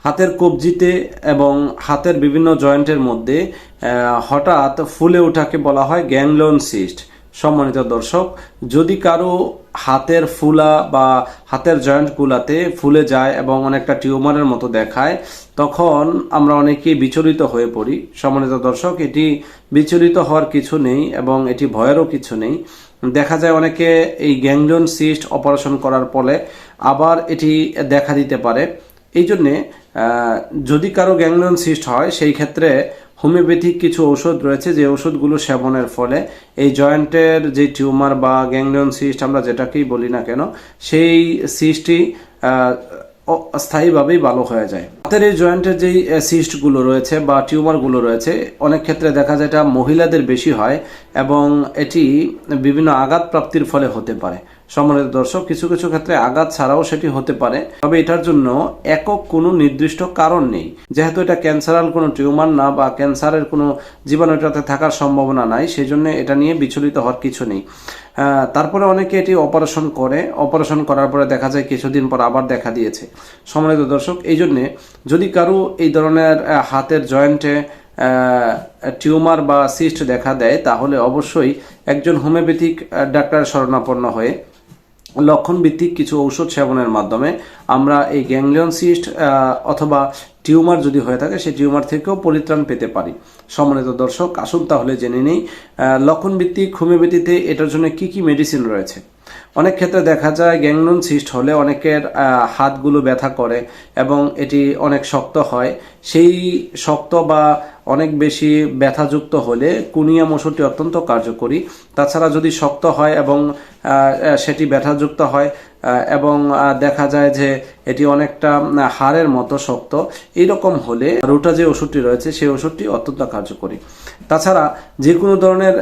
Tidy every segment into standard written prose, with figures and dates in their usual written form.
হাতের কবজিতে এবং হাতের বিভিন্ন জয়েন্টের মধ্যে হঠাৎ ফুলে ওঠাকে বলা হয় গ্যাংলিয়ন সিস্ট। সম্মানিত দর্শক, যদি কারো হাতের ফুলা বা হাতের জয়েন্টগুলাতে ফুলে যায় এবং অনেকটা টিউমারের মতো দেখায়, তখন আমরা অনেকেই বিচলিত হয়ে পড়ি। সম্মানিত দর্শক, এটি বিচলিত হওয়ার কিছু নেই এবং এটি ভয়েরও কিছু নেই। দেখা যায় অনেকে এই গ্যাংলিয়ন সিস্ট অপারেশন করার ফলে আবার এটি দেখা দিতে পারে। এই জন্যে যদি কারো গ্যাংলিয়ন সিস্ট হয়, সেই ক্ষেত্রে হোমিওপ্যাথিক কিছু ঔষধ রয়েছে, যে ওষুধগুলো সেবনের ফলে এই জয়েন্টের যে টিউমার বা গ্যাংলিয়ন সিস্ট আমরা যেটাকেই বলি না কেন, সেই সিস্টটি স্থায়ীভাবেই ভালো হয়ে যায়। হাতের এই জয়েন্টের যেই সিস্টগুলো রয়েছে বা টিউমারগুলো রয়েছে, অনেক ক্ষেত্রে দেখা যায় এটা মহিলাদের বেশি হয় এবং এটি বিভিন্ন আঘাত প্রাপ্তির ফলে হতে পারে। সম্মানিত দর্শক, কিছু কিছু ক্ষেত্রে আঘাত ছাড়াও সেটি হতে পারে, তবে এটার জন্য একক কোনো নির্দিষ্ট কারণ নেই। যেহেতু এটা ক্যান্সারাল কোনো টিউমার না বা ক্যান্সারের কোনো জীবাণু এটাতে থাকার সম্ভাবনা নাই, সেই জন্য এটা নিয়ে বিচলিত হওয়ার কিছু নেই। তারপরে অনেকে এটি অপারেশন করে, অপারেশন করার পরে দেখা যায় কিছুদিন পর আবার দেখা দিয়েছে। সম্মানিত দর্শক, এই জন্যে যদি কারো এই ধরনের হাতের জয়েন্টে টিউমার বা সিস্ট দেখা দেয়, তাহলে অবশ্যই একজন হোমিওপ্যাথিক ডাক্তারের শরণাপন্ন হয়ে লক্ষণ ভিত্তিক কিছু ঔষধ সেবনের মাধ্যমে আমরা এই গ্যাংলিয়ন সিস্ট অথবা টিউমার যদি হয়ে থাকে, সেই টিউমার থেকেও পরিত্রাণ পেতে পারি। সম্মানিত দর্শক, আসুন তাহলে জেনে নেই লক্ষণ ভিত্তিক হোমিওপ্যাথিতে এটার জন্য কি কি মেডিসিন রয়েছে। অনেক ক্ষেত্রে দেখা যায় গ্যাংলিয়ন সিস্ট হলে অনেকের হাতগুলো ব্যথা করে এবং এটি অনেক শক্ত হয়। সেই শক্ত বা অনেক বেশি ব্যথাযুক্ত হলে কুনিয়াম ওষুধটি অত্যন্ত কার্যকরী। তাছাড়া যদি শক্ত হয় এবং সেটি ব্যথাযুক্ত হয় এবং দেখা যায় যে এটি অনেকটা হাড়ের মতো শক্ত, এইরকম হলে রুটা যে ওষুধটি রয়েছে সেই ওষুধটি অত্যন্ত কার্যকরী। তাছাড়া যে কোনো ধরনের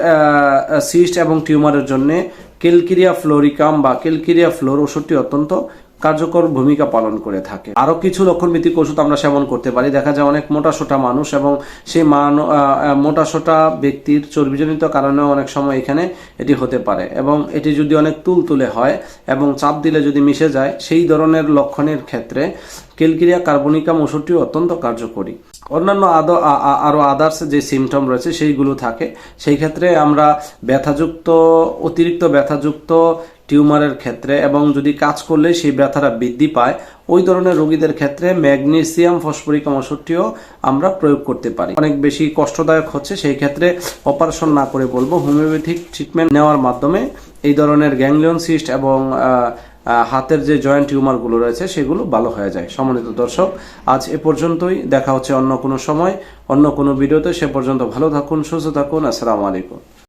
সিস্ট এবং টিউমারের জন্য ক্যালকেরিয়া ফ্লোরিকাম বা ক্যালকেরিয়া ফ্লোর ওষুধটি অত্যন্ত কার্যকর ভূমিকা পালন করে থাকে। আরো কিছু লক্ষণভিত্তিক ওষুধ আমরা সেবন করতে পারি। দেখা যায় অনেক মোটাসোটা মানুষ এবং সেই মোটাসোটা ব্যক্তির চর্বিজনিত কারণেও অনেক সময় এখানে এটি হতে পারে এবং এটি যদি অনেক তুলতুলে হয় এবং চাপ দিলে যদি মিশে যায়, সেই ধরনের লক্ষণের ক্ষেত্রে ক্যালকেরিয়া কার্বনিকাম ওষুধটি অত্যন্ত কার্যকরী। অন্যান্য আরো আদার্স যে সিমটম রয়েছে সেইগুলো থাকে, সেই ক্ষেত্রে আমরা অতিরিক্ত ব্যথাযুক্ত টিউমারের ক্ষেত্রে এবং যদি কাজ করলে সেই ব্যথাটা বৃদ্ধি পায়, ওই ধরনের রোগীদের ক্ষেত্রে ম্যাগনেসিয়াম ফসফরিকাম ওষুধটিও আমরা প্রয়োগ করতে পারি। অনেক বেশি কষ্টদায়ক হচ্ছে, সেই ক্ষেত্রে অপারেশন না করে বলবো হোমিওপ্যাথিক ট্রিটমেন্ট নেওয়ার মাধ্যমে এই ধরনের গ্যাংলিয়ন সিস্ট এবং হাতের যে জয়েন্ট টিউমারগুলো রয়েছে সেগুলো ভালো হয়ে যায়। সম্মানিত দর্শক, আজ এ পর্যন্তই। দেখা হচ্ছে অন্য কোনো সময় অন্য কোনো ভিডিওতে। সে পর্যন্ত ভালো থাকুন, সুস্থ থাকুন। আসসালামু আলাইকুম।